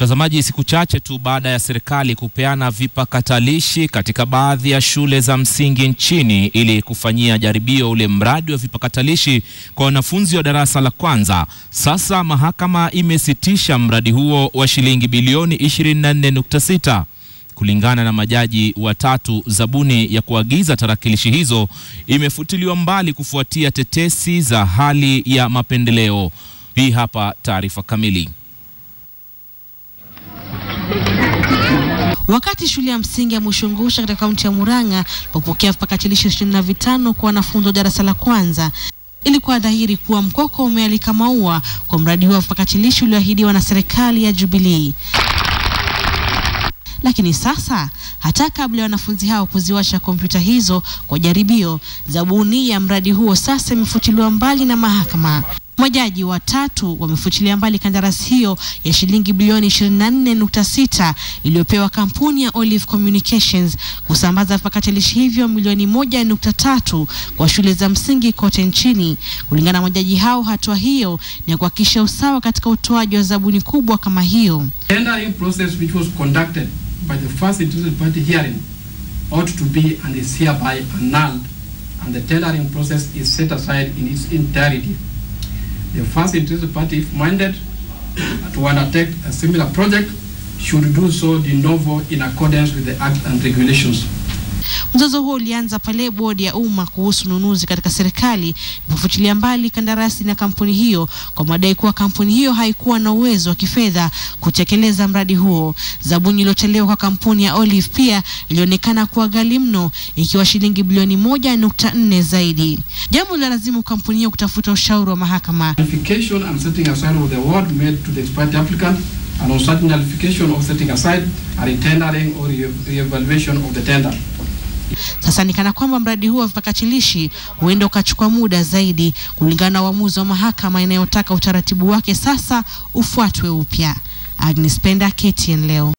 Mtazamaji, siku chache tu baada ya serikali kupeana vipakatalishi katika baadhi ya shule za msingi nchini ili kufanyia jaribio ule mradi wa vipakatalishi kwa wanafunzi wa darasa la kwanza, sasa mahakama imesitisha mradi huo wa shilingi bilioni 24.6. Kulingana na majaji watatu, zabuni ya kuagiza tarakilishi hizo imefutiliwa mbali kufuatia tetesi za hali ya mapendeleo. Hii hapa taarifa kamili. Wakati shule ya msingi ya Mushungusha katika kaunti ya Murang'a popokea vipakatalishi 25 kwa wanafunzi wa darasa la kwanza, ilikuwa dhahiri kuwa mkoko umealika maua kwa mradi huo wa vipakatalishi ulioahidiwa na serikali ya Jubilee. Lakini sasa, hata kabla ya wanafunzi hao kuziwasha kompyuta hizo kwa jaribio, zabuni ya mradi huo sasa imefutiliwa mbali na mahakama. Majaji watatu wamefutilia mbali kandarasi hiyo ya shilingi bilioni 24.6 iliyopewa kampuni ya Olive Communications kusambaza vipakatalishi hivyo milioni 1.3 kwa shule za msingi kote nchini. Kulingana na majaji hao, hatua hiyo ni kuhakikisha usawa katika utoaji wa zabuni kubwa kama hiyo. Tendering process which was conducted by the first interested party hearing ought to be and is hereby annulled, and the tendering process is set aside in its entirety. The first interested party, if minded to undertake a similar project, should do so de novo in accordance with the Act and regulations. Mzozo huo ulianza pale bodi ya umma kuhusu ununuzi katika serikali ilipofutilia mbali kandarasi na kampuni hiyo kwa madai kuwa kampuni hiyo haikuwa na uwezo wa kifedha kutekeleza mradi huo. Zabuni iliyotolewa kwa kampuni ya Olive pia ilionekana kuwa ghali mno, ikiwa shilingi bilioni 1.4 zaidi. Jambo linalazimu kampuni hiyo kutafuta ushauri wa mahakama. Nullification and setting aside of the award made to the expired applicant, and on certain nullification of setting aside a retendering or re-evaluation of the tender. Sasa ni kana kwamba mradi huo wa vipakatalishi huenda ukachukua muda zaidi, kulingana na uamuzi wa mahakama inayotaka utaratibu wake sasa ufuatwe upya. Agnes Penda, KTN leo.